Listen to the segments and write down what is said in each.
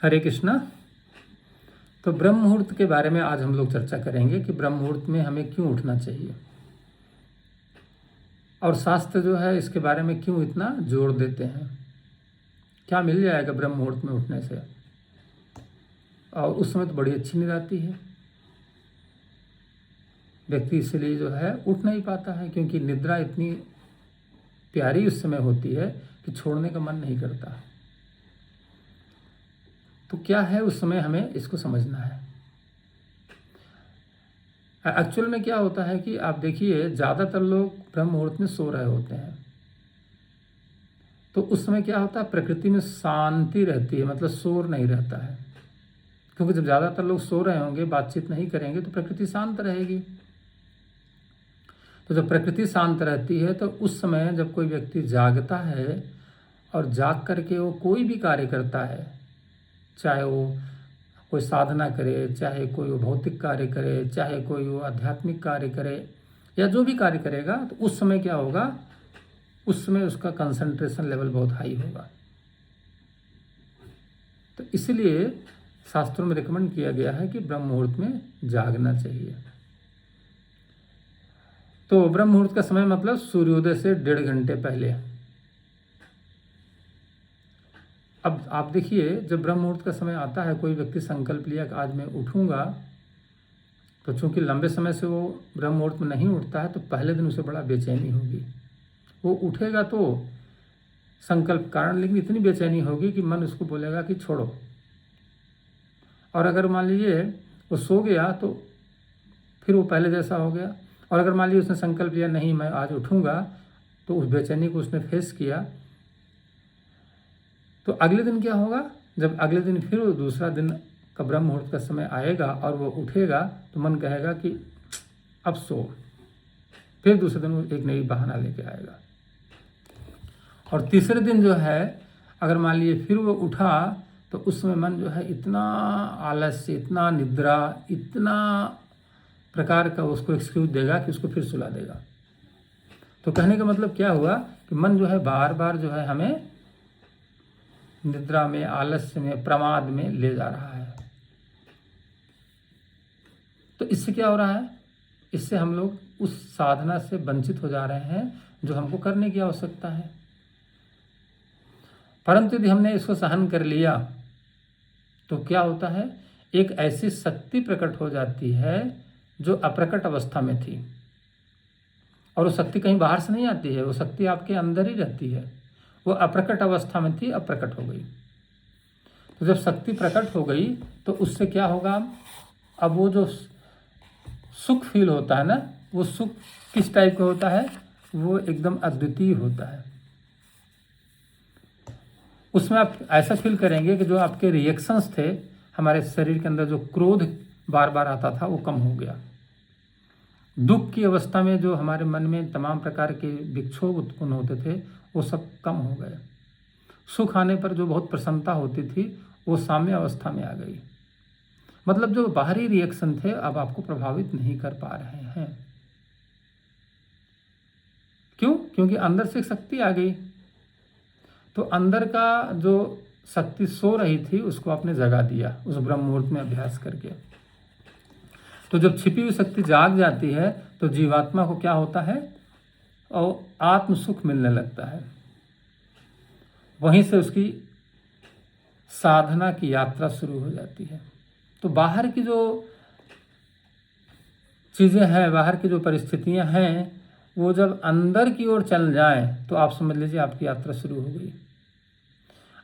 हरे कृष्णा। तो ब्रह्म मुहूर्त के बारे में आज हम लोग चर्चा करेंगे कि ब्रह्म मुहूर्त में हमें क्यों उठना चाहिए और शास्त्र जो है इसके बारे में क्यों इतना जोर देते हैं। क्या मिल जाएगा ब्रह्म मुहूर्त में उठने से, और उस समय तो बड़ी अच्छी नींद आती है। व्यक्ति इसलिए जो है उठ नहीं पाता है क्योंकि निद्रा इतनी प्यारी उस समय होती है कि छोड़ने का मन नहीं करता। तो क्या है उस समय, हमें इसको समझना है। एक्चुअल में क्या होता है कि आप देखिए ज़्यादातर लोग ब्रह्म मुहूर्त में सो रहे होते हैं, तो उस समय क्या होता है, प्रकृति में शांति रहती है, मतलब शोर नहीं रहता है। क्योंकि जब ज़्यादातर लोग सो रहे होंगे, बातचीत नहीं करेंगे, तो प्रकृति शांत रहेगी। तो जब प्रकृति शांत रहती है तो उस समय जब कोई व्यक्ति जागता है और जाग करके वो कोई भी कार्य करता है, चाहे वो कोई साधना करे, चाहे कोई वो भौतिक कार्य करे, चाहे कोई वो आध्यात्मिक कार्य करे, या जो भी कार्य करेगा, तो उस समय क्या होगा, उस समय उसका कंसंट्रेशन लेवल बहुत हाई होगा। तो इसलिए शास्त्रों में रिकमेंड किया गया है कि ब्रह्म मुहूर्त में जागना चाहिए। तो ब्रह्म मुहूर्त का समय मतलब सूर्योदय से 1.5 घंटे पहले। अब आप देखिए जब ब्रह्म मुहूर्त का समय आता है, कोई व्यक्ति संकल्प लिया कि आज मैं उठूंगा, तो चूंकि लंबे समय से वो ब्रह्म मुहूर्त में नहीं उठता है, तो पहले दिन उसे बड़ा बेचैनी होगी। वो उठेगा तो संकल्प कारण, लेकिन इतनी बेचैनी होगी कि मन उसको बोलेगा कि छोड़ो। और अगर मान लीजिए वो सो गया तो फिर वो पहले जैसा हो गया। और अगर मान लीजिए उसने संकल्प लिया नहीं मैं आज उठूंगा, तो उस बेचैनी को उसने फेस किया, तो अगले दिन क्या होगा, जब अगले दिन फिर वो दूसरा दिन का ब्रह्म मुहूर्त का समय आएगा और वो उठेगा, तो मन कहेगा कि अब सो। फिर दूसरे दिन वो एक नई बहाना लेके आएगा। और तीसरे दिन जो है अगर मान लीजिए फिर वो उठा, तो उस समय मन जो है इतना आलस्य, इतना निद्रा, इतना प्रकार का उसको एक्सक्यूज देगा कि उसको फिर सुला देगा। तो कहने का मतलब क्या हुआ कि मन जो है बार बार जो है हमें निद्रा में, आलस्य में, प्रमाद में ले जा रहा है। तो इससे क्या हो रहा है, इससे हम लोग उस साधना से वंचित हो जा रहे हैं जो हमको करने की आवश्यकता है। परंतु यदि हमने इसको सहन कर लिया तो क्या होता है, एक ऐसी शक्ति प्रकट हो जाती है जो अप्रकट अवस्था में थी। और वो शक्ति कहीं बाहर से नहीं आती है, वो शक्ति आपके अंदर ही रहती है। वो अप्रकट अवस्था में थी, अब प्रकट हो गई। तो जब शक्ति प्रकट हो गई तो उससे क्या होगा, अब वो जो सुख फील होता है ना, वो सुख किस टाइप का होता है, वो एकदम अद्वितीय होता है। उसमें आप ऐसा फील करेंगे कि जो आपके रिएक्शंस थे हमारे शरीर के अंदर, जो क्रोध बार बार आता था वो कम हो गया। दुख की अवस्था में जो हमारे मन में तमाम प्रकार के विक्षोभ उत्पन्न होते थे वो सब कम हो गए। सुख आने पर जो बहुत प्रसन्नता होती थी वो साम्य अवस्था में आ गई। मतलब जो बाहरी रिएक्शन थे अब आपको प्रभावित नहीं कर पा रहे हैं। क्यों? क्योंकि अंदर से शक्ति आ गई। तो अंदर का जो शक्ति सो रही थी उसको आपने जगा दिया उस ब्रह्म मुहूर्त में अभ्यास करके। तो जब छिपी हुई शक्ति जाग जाती है तो जीवात्मा को क्या होता है, और आत्म सुख मिलने लगता है। वहीं से उसकी साधना की यात्रा शुरू हो जाती है। तो बाहर की जो चीज़ें हैं, बाहर की जो परिस्थितियां हैं, वो जब अंदर की ओर चल जाएं तो आप समझ लीजिए आपकी यात्रा शुरू हो गई।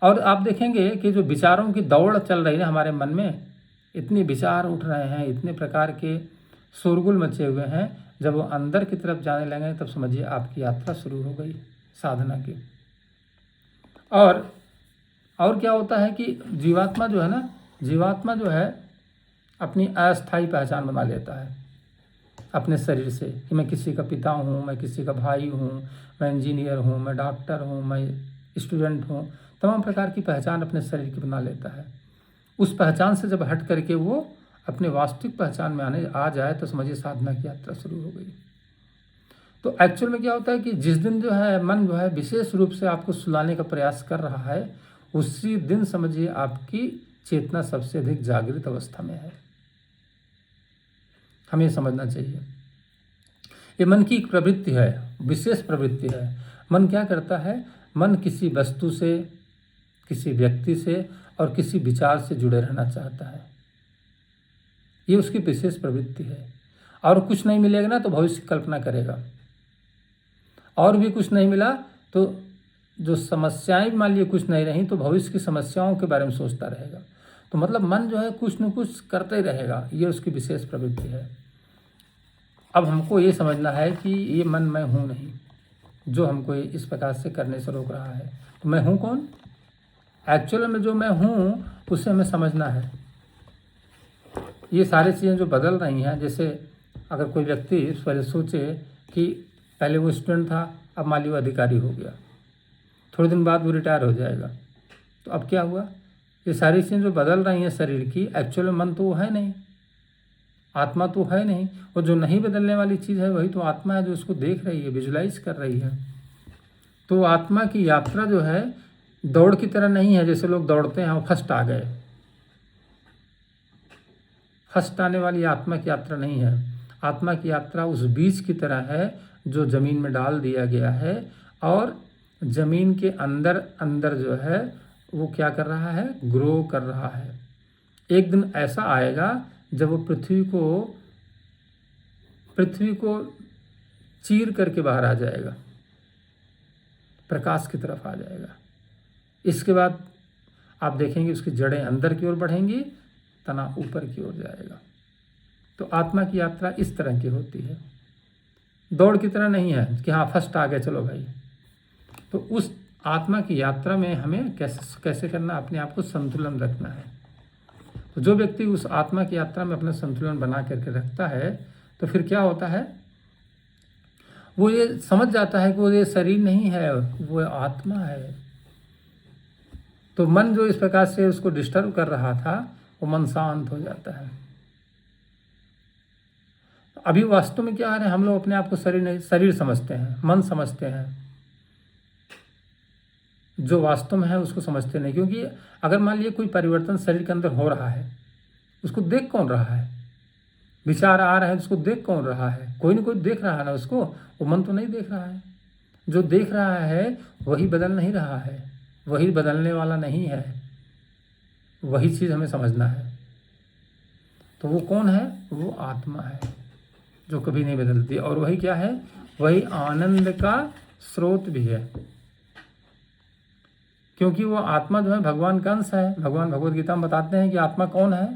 और आप देखेंगे कि जो विचारों की दौड़ चल रही है हमारे मन में, इतने विचार उठ रहे हैं, इतने प्रकार के शोरगुल मचे हुए हैं, जब वो अंदर की तरफ जाने लगे तब समझिए आपकी यात्रा शुरू हो गई साधना की। और क्या होता है कि जीवात्मा जो है ना, जीवात्मा जो है अपनी अस्थायी पहचान बना लेता है अपने शरीर से, कि मैं किसी का पिता हूँ, मैं किसी का भाई हूँ, मैं इंजीनियर हूँ, मैं डॉक्टर हूँ, मैं स्टूडेंट हूँ। तमाम प्रकार की पहचान अपने शरीर की बना लेता है। उस पहचान से जब हट करके वो अपने वास्तविक पहचान में आ जाए तो समझिए साधना की यात्रा शुरू हो गई। तो एक्चुअल में क्या होता है कि जिस दिन जो है मन जो है विशेष रूप से आपको सुलाने का प्रयास कर रहा है, उसी दिन समझिए आपकी चेतना सबसे अधिक जागृत अवस्था में है। हमें समझना चाहिए ये मन की एक प्रवृत्ति है, विशेष प्रवृत्ति है। मन क्या करता है? मन किसी वस्तु से, किसी व्यक्ति से और किसी विचार से जुड़े रहना चाहता है। ये उसकी विशेष प्रवृत्ति है। और कुछ नहीं मिलेगा ना तो भविष्य की कल्पना करेगा, और भी कुछ नहीं मिला तो जो समस्याएं मान लीजिए कुछ नहीं रही तो भविष्य की समस्याओं के बारे में सोचता रहेगा। तो मतलब मन जो है कुछ न कुछ करते ही रहेगा, ये उसकी विशेष प्रवृत्ति है। अब हमको ये समझना है कि ये मन मैं हूँ नहीं, जो हमको इस प्रकार से करने से रोक रहा है। तो मैं हूँ कौन? एक्चुअल में जो मैं हूँ उसे हमें समझना है। ये सारी चीज़ें जो बदल रही हैं, जैसे अगर कोई व्यक्ति इस वजह सोचे कि पहले वो स्टूडेंट था, अब मान लीजिए वो अधिकारी हो गया, थोड़े दिन बाद वो रिटायर हो जाएगा, तो अब क्या हुआ? ये सारी चीज़ें जो बदल रही हैं शरीर की, एक्चुअल में मन तो वो है नहीं, आत्मा तो है नहीं। और जो नहीं बदलने वाली चीज़ है वही तो आत्मा है, जो उसको देख रही है, विजुलाइज कर रही है। तो आत्मा की यात्रा जो है दौड़ की तरह नहीं है, जैसे लोग दौड़ते हैं और फर्स्ट आ गए। फर्स्ट आने वाली आत्मा की यात्रा नहीं है। आत्मा की यात्रा उस बीज की तरह है जो ज़मीन में डाल दिया गया है, और ज़मीन के अंदर अंदर जो है वो क्या कर रहा है? ग्रो कर रहा है। एक दिन ऐसा आएगा जब वो पृथ्वी को चीर करके बाहर आ जाएगा, प्रकाश की तरफ आ जाएगा। इसके बाद आप देखेंगे उसकी जड़ें अंदर की ओर बढ़ेंगी, तना ऊपर की ओर जाएगा। तो आत्मा की यात्रा इस तरह की होती है, दौड़ की तरह नहीं है कि हाँ फर्स्ट आ गए चलो भाई। तो उस आत्मा की यात्रा में हमें कैसे करना, अपने आप को संतुलन रखना है। तो जो व्यक्ति उस आत्मा की यात्रा में अपना संतुलन बना करके रखता है तो फिर क्या होता है? वो ये समझ जाता है कि वो ये शरीर नहीं है, वो आत्मा है। तो मन जो इस प्रकार से उसको डिस्टर्ब कर रहा था वो मन शांत हो जाता है। अभी वास्तव में क्या है, हम लोग अपने आप को शरीर समझते हैं, मन समझते हैं, जो वास्तव में है उसको समझते नहीं। क्योंकि अगर मान लीजिए कोई परिवर्तन शरीर के अंदर हो रहा है, उसको देख कौन रहा है? विचार आ रहे हैं, उसको देख कौन रहा है? कोई ना कोई देख रहा है ना उसको, वो मन तो नहीं देख रहा है। जो देख रहा है वही बदल नहीं रहा है, वही बदलने वाला नहीं है। वही चीज़ हमें समझना है। तो वो कौन है? वो आत्मा है जो कभी नहीं बदलती। और वही क्या है? वही आनंद का स्रोत भी है, क्योंकि वो आत्मा जो है भगवान का अंश है। भगवान भगवद गीता में बताते हैं कि आत्मा कौन है।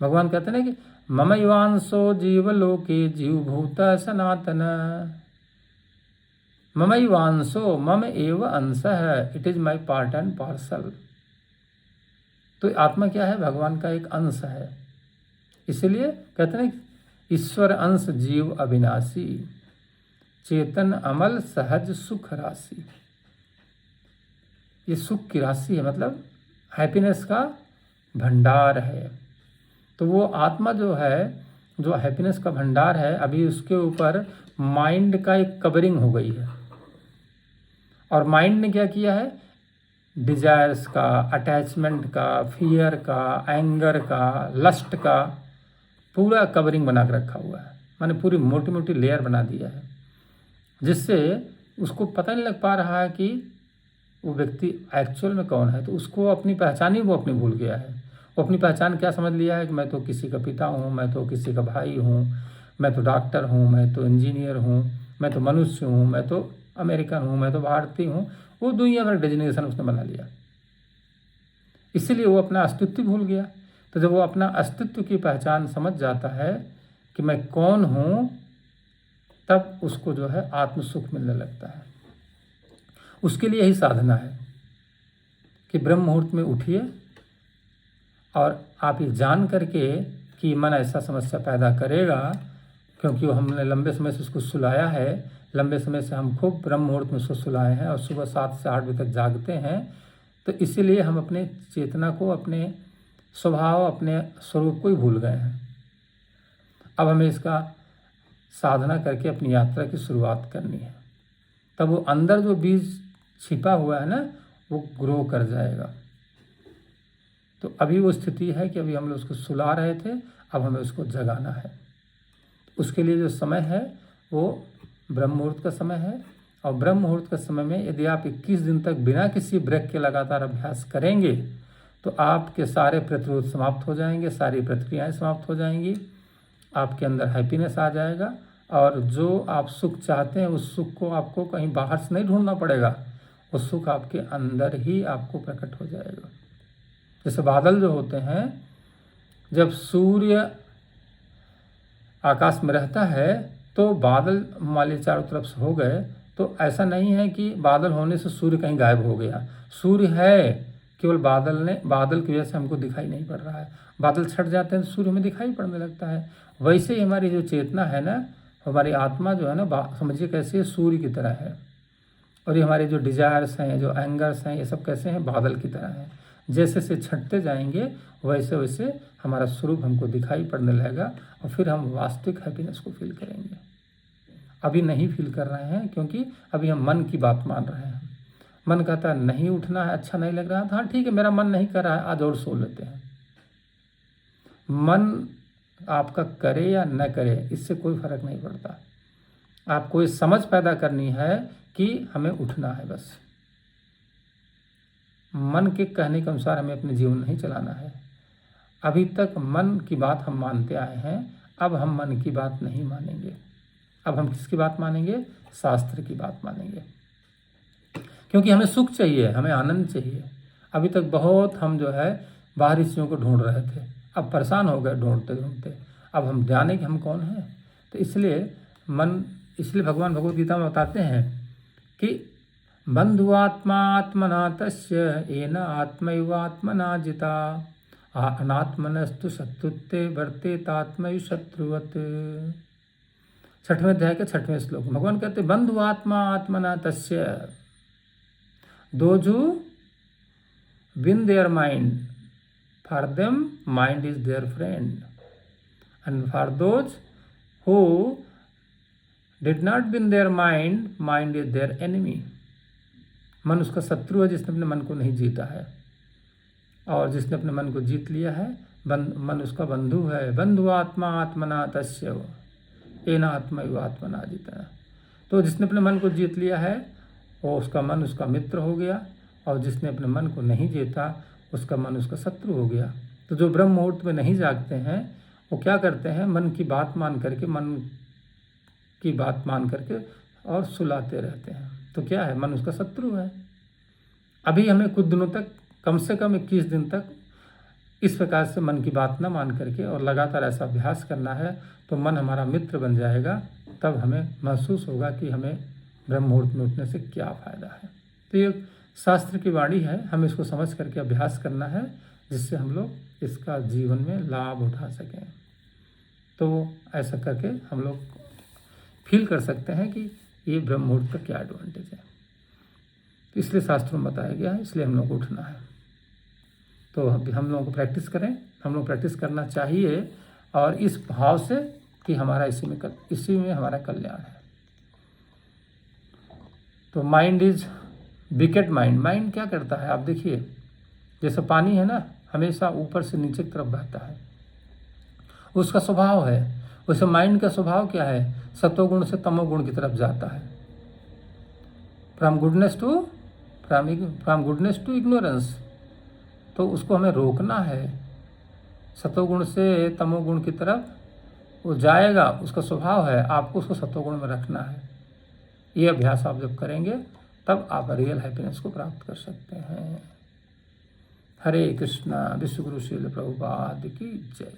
भगवान कहते हैं कि ममैवांशो जीवलोके जीवभूत सनातन, ममैवांशो मम एव अंशः, it is my part and parcel. तो आत्मा क्या है? भगवान का एक अंश है। इसलिए कहते हैं ईश्वर अंश जीव अविनाशी, चेतन अमल सहज सुख राशि। ये सुख की राशि है, मतलब हैप्पीनेस का भंडार है। तो वो आत्मा जो है, जो हैप्पीनेस का भंडार है, अभी उसके ऊपर माइंड का एक कवरिंग हो गई है। और माइंड ने क्या किया है? डिजायर्स का, अटैचमेंट का, फियर का, एंगर का, लस्ट का पूरा कवरिंग बना के रखा हुआ है। माने पूरी मोटी मोटी लेयर बना दिया है, जिससे उसको पता नहीं लग पा रहा है कि वो व्यक्ति एक्चुअल में कौन है। तो उसको अपनी पहचान ही वो अपनी भूल गया है। वो अपनी पहचान क्या समझ लिया है कि मैं तो किसी का पिता हूँ, मैं तो किसी का भाई हूँ, मैं तो डॉक्टर हूँ, मैं तो इंजीनियर हूँ, मैं तो मनुष्य हूँ, मैं तो अमेरिकन हूँ, मैं तो भारतीय हूँ। वो दुनिया भर डेजिग्नेशन उसने बना लिया, इसीलिए वो अपना अस्तित्व भूल गया। तो जब वो अपना अस्तित्व की पहचान समझ जाता है कि मैं कौन हूँ, तब उसको जो है आत्म सुख मिलने लगता है। उसके लिए यही साधना है कि ब्रह्म मुहूर्त में उठिए और आप ये जान करके कि मन ऐसा समस्या पैदा करेगा, क्योंकि वो हमने लंबे समय से उसको सुलाया है, लंबे समय से हम खूब ब्रह्म मुहूर्त में उसको सुलाए हैं और सुबह 7 से 8 बजे तक जागते हैं। तो इसीलिए हम अपने चेतना को, अपने स्वभाव, अपने स्वरूप को ही भूल गए हैं। अब हमें इसका साधना करके अपनी यात्रा की शुरुआत करनी है। तब वो अंदर जो बीज छिपा हुआ है ना, वो ग्रो कर जाएगा। तो अभी वो स्थिति है कि अभी हम लोग उसको सुला रहे थे, अब हमें उसको जगाना है। उसके लिए जो समय है वो ब्रह्म मुहूर्त का समय है, और ब्रह्म मुहूर्त के समय में यदि आप 21 दिन तक बिना किसी ब्रेक के लगातार अभ्यास करेंगे तो आपके सारे प्रतिरोध समाप्त हो जाएंगे, सारी प्रतिक्रियाएं समाप्त हो जाएंगी, आपके अंदर हैप्पीनेस आ जाएगा, और जो आप सुख चाहते हैं उस सुख को आपको कहीं बाहर से नहीं ढूंढना पड़ेगा, वो सुख आपके अंदर ही आपको प्रकट हो जाएगा। जैसे बादल जो होते हैं, जब सूर्य आकाश में रहता है तो बादल मान लीजिए चारों तरफ से हो गए, तो ऐसा नहीं है कि बादल होने से सूर्य कहीं गायब हो गया। सूर्य है, केवल बादल की वजह से हमको दिखाई नहीं पड़ रहा है। बादल छट जाते हैं तो सूर्य में दिखाई पड़ने लगता है। वैसे ही हमारी जो चेतना है ना, हमारी आत्मा जो है ना, समझिए कैसे सूर्य की तरह है, और ये हमारे जो डिजायर्स हैं, जो एंगर्स हैं, ये सब कैसे हैं, बादल की तरह हैं। जैसे से छटते जाएंगे वैसे वैसे हमारा स्वरूप हमको दिखाई पड़ने लगेगा, और फिर हम वास्तविक हैप्पीनेस को फील करेंगे। अभी नहीं फील कर रहे हैं क्योंकि अभी हम मन की बात मान रहे हैं। मन कहता है नहीं उठना है, अच्छा नहीं लग रहा है, हाँ ठीक है, मेरा मन नहीं कर रहा है, आज और सो लेते हैं। मन आपका करे या न करे इससे कोई फर्क नहीं पड़ता। आपको ये समझ पैदा करनी है कि हमें उठना है, बस मन के कहने के अनुसार हमें अपने जीवन नहीं चलाना है। अभी तक मन की बात हम मानते आए हैं, अब हम मन की बात नहीं मानेंगे। अब हम किसकी बात मानेंगे? शास्त्र की बात मानेंगे, क्योंकि हमें सुख चाहिए, हमें आनंद चाहिए। अभी तक बहुत हम जो है बाहरी चीज़ों को ढूंढ रहे थे, अब परेशान हो गए ढूंढते ढूंढते। अब हम जाने कि हम कौन हैं। तो इसलिए भगवान भगवद गीता में बताते हैं कि बंधुआत्मात्मना तस्य येन आत्मैवात्मना जिता अनात्मनस्तु शत्रुत्वे वर्तेतात्मयु शत्रुवत्। 6वें अध्याय के 6वें श्लोक में भगवान कहते हैं बंधुआत्मा आत्मना तस्य, those who win their mind, for them mind is their friend, and for those who did not win their mind, mind is their enemy. मन उसका शत्रु है जिसने अपने मन को नहीं जीता है, और जिसने अपने मन को जीत लिया है मन उसका बंधु है। बंधु आत्मा आत्मना तस्य येन आत्मैव आत्मना जिता। तो जिसने अपने मन को जीत लिया है वो उसका मन उसका मित्र हो गया, और जिसने अपने मन को नहीं जीता उसका मन उसका शत्रु हो गया। तो जो ब्रह्म मुहूर्त में नहीं जागते हैं वो क्या करते हैं? मन की बात मान करके और सुलाते रहते हैं। तो क्या है? मन उसका शत्रु है। अभी हमें कुछ दिनों तक, कम से कम 21 दिन तक इस प्रकार से मन की बात न मान करके और लगातार ऐसा अभ्यास करना है, तो मन हमारा मित्र बन जाएगा। तब हमें महसूस होगा कि हमें ब्रह्म मुहूर्त में उठने से क्या फ़ायदा है। तो ये शास्त्र की वाणी है, हमें इसको समझ करके अभ्यास करना है, जिससे हम लोग इसका जीवन में लाभ उठा सकें। तो ऐसा करके हम लोग फील कर सकते हैं कि ये ब्रह्म मुहूर्त का क्या एडवांटेज है। तो इसलिए शास्त्रों में बताया गया है, इसलिए हम लोग को उठना है। तो अभी हम लोगों को प्रैक्टिस करें, हम लोग प्रैक्टिस करना चाहिए, और इस भाव से कि हमारा इसी में हमारा कल्याण है। तो mind is wicket mind. Mind क्या करता है? आप देखिए, जैसे पानी है ना, हमेशा ऊपर से नीचे की तरफ बहता है, उसका स्वभाव है। वैसे माइंड का स्वभाव क्या है? सतोगुण से तमोगुण की तरफ जाता है। From goodness to ignorance. तो उसको हमें रोकना है। सतोगुण से तमोगुण की तरफ वो जाएगा, उसका स्वभाव है, आपको उसको सतोगुण में रखना है। ये अभ्यास आप जब करेंगे तब आप रियल हैप्पीनेस को प्राप्त कर सकते हैं। हरे कृष्णा। विश्व गुरु श्रील प्रभुपाद की जय।